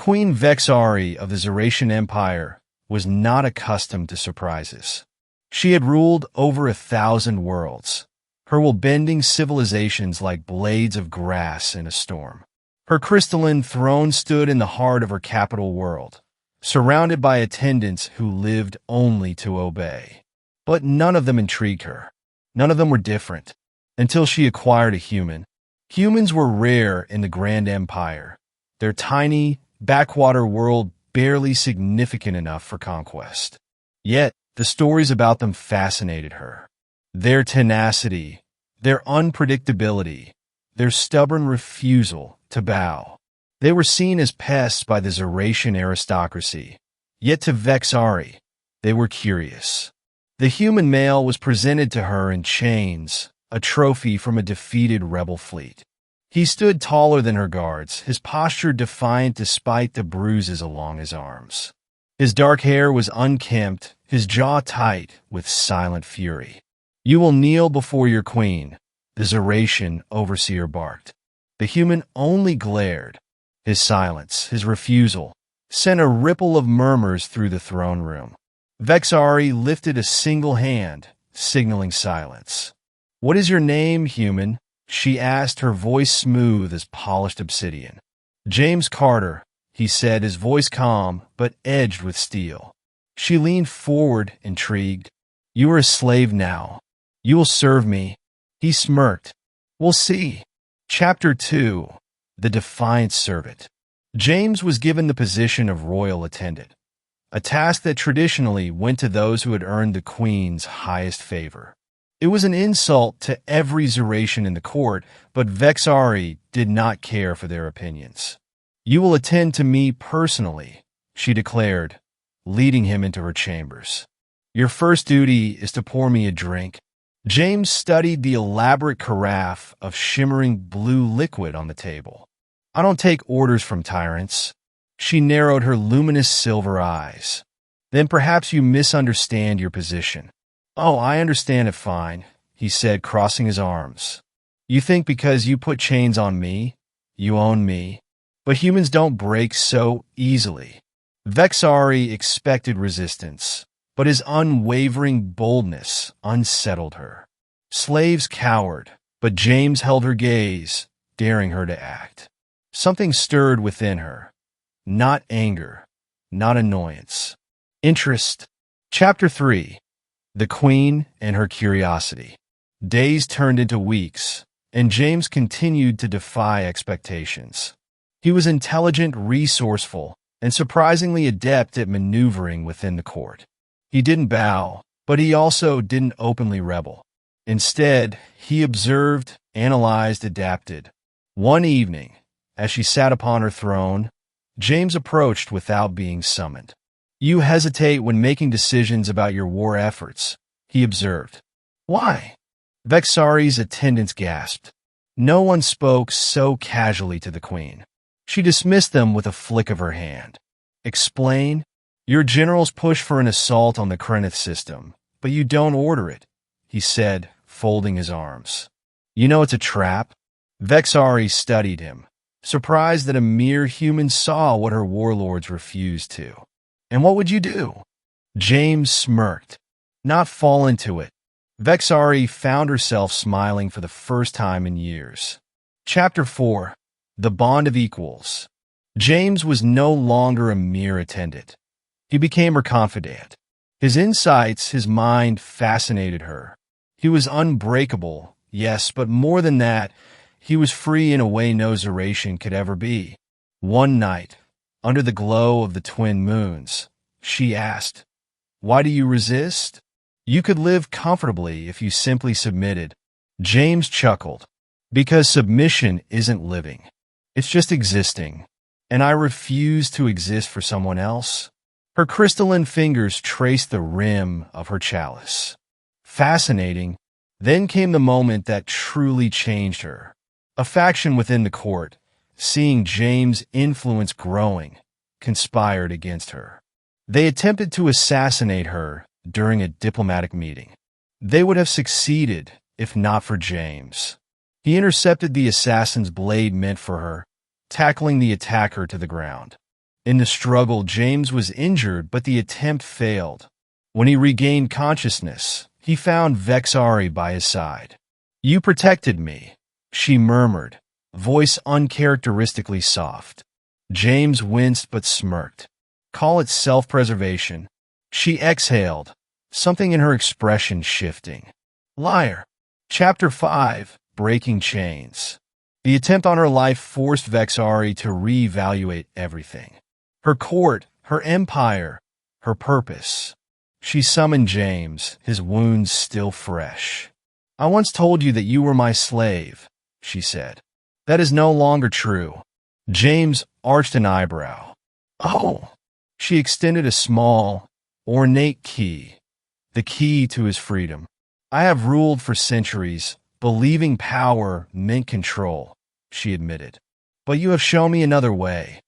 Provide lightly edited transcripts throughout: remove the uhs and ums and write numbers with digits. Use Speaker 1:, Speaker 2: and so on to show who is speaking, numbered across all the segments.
Speaker 1: Queen Vexari of the Xal'vian Empire was not accustomed to surprises. She had ruled over 1,000 worlds, her will bending civilizations like blades of grass in a storm. Her crystalline throne stood in the heart of her capital world, surrounded by attendants who lived only to obey. But none of them intrigued her. None of them were different, until she acquired a human. Humans were rare in the Grand Empire, their tiny, backwater world barely significant enough for conquest. Yet, the stories about them fascinated her. Their tenacity, their unpredictability, their stubborn refusal to bow. They were seen as pests by the Xal'vian aristocracy, yet to Vexari, they were curious. The human male was presented to her in chains, a trophy from a defeated rebel fleet. He stood taller than her guards, his posture defiant despite the bruises along his arms. His dark hair was unkempt, his jaw tight with silent fury. "You will kneel before your queen," the Xal'vian overseer barked. The human only glared. His silence, his refusal, sent a ripple of murmurs through the throne room. Vexari lifted a single hand, signaling silence. "What is your name, human?" she asked, her voice smooth as polished obsidian. "James Carter," he said, his voice calm but edged with steel. She leaned forward, intrigued. "You are a slave now. You will serve me." He smirked. "We'll see." Chapter 2. The Defiant Servant. James was given the position of royal attendant, a task that traditionally went to those who had earned the queen's highest favor. It was an insult to every Xal'vian in the court, but Vexari did not care for their opinions. "You will attend to me personally," she declared, leading him into her chambers. "Your first duty is to pour me a drink." James studied the elaborate carafe of shimmering blue liquid on the table. "I don't take orders from tyrants." She narrowed her luminous silver eyes. "Then perhaps you misunderstand your position." "Oh, I understand it fine," he said, crossing his arms. "You think because you put chains on me, you own me. But humans don't break so easily." Vexari expected resistance, but his unwavering boldness unsettled her. Slaves cowered, but James held her gaze, daring her to act. Something stirred within her. Not anger, not annoyance. Interest. Chapter 3. The Queen and Her Curiosity. Days turned into weeks, and James continued to defy expectations. He was intelligent, resourceful, and surprisingly adept at maneuvering within the court. He didn't bow, but he also didn't openly rebel. Instead, he observed, analyzed, adapted. One evening, as she sat upon her throne, James approached without being summoned. "You hesitate when making decisions about your war efforts," he observed. "Why?" Vexari's attendants gasped. No one spoke so casually to the queen. She dismissed them with a flick of her hand. "Explain? Your generals push for an assault on the Krenith system, but you don't order it," he said, folding his arms. "You know it's a trap?" Vexari studied him, surprised that a mere human saw what her warlords refused to. "And what would you do?" James smirked. "Not fall into it." Vexari found herself smiling for the first time in years. Chapter 4. The Bond of Equals. James was no longer a mere attendant. He became her confidant. His insights, his mind fascinated her. He was unbreakable, yes, but more than that, he was free in a way no Xal'vian could ever be. One night, under the glow of the twin moons, she asked, "Why do you resist? You could live comfortably if you simply submitted." James chuckled. "Because submission isn't living. It's just existing. And I refuse to exist for someone else." Her crystalline fingers traced the rim of her chalice. Fascinating. Then came the moment that truly changed her. A faction within the court, seeing James' influence growing, conspired against her. They attempted to assassinate her during a diplomatic meeting. They would have succeeded if not for James. He intercepted the assassin's blade meant for her, tackling the attacker to the ground. In the struggle, James was injured, but the attempt failed. When he regained consciousness, he found Vexari by his side. "You protected me," she murmured, voice uncharacteristically soft. James winced but smirked. "Call it self-preservation." She exhaled, something in her expression shifting. "Liar." Chapter 5. Breaking Chains. The attempt on her life forced Vexari to reevaluate everything. Her court, her empire, her purpose. She summoned James, his wounds still fresh. "I once told you that you were my slave," she said. "That is no longer true." James arched an eyebrow. "Oh." She extended a small, ornate key, the key to his freedom. "I have ruled for centuries, believing power meant control," she admitted. "But you have shown me another way."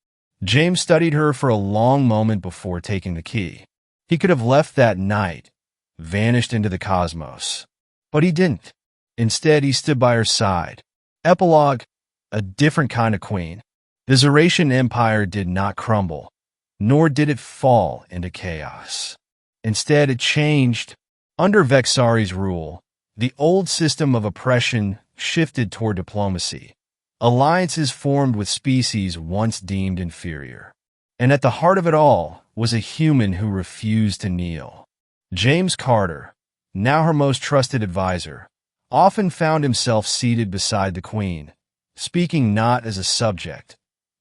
Speaker 1: James studied her for a long moment before taking the key. He could have left that night, vanished into the cosmos. But he didn't. Instead, he stood by her side. Epilogue: a different kind of queen. The Xal'vian Empire did not crumble, nor did it fall into chaos. Instead, it changed. Under Vexari's rule, the old system of oppression shifted toward diplomacy. Alliances formed with species once deemed inferior. And at the heart of it all was a human who refused to kneel. James Carter, now her most trusted advisor, often found himself seated beside the Queen, speaking not as a subject,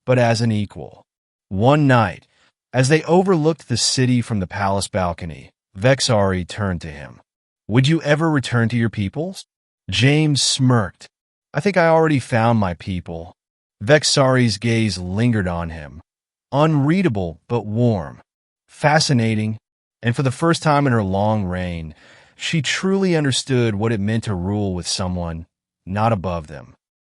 Speaker 1: but as an equal. One night, as they overlooked the city from the palace balcony, Vexari turned to him. "Would you ever return to your peoples?" James smirked. "I think I already found my people." Vexari's gaze lingered on him, unreadable but warm, fascinating, and for the first time in her long reign, she truly understood what it meant to rule with someone not above them.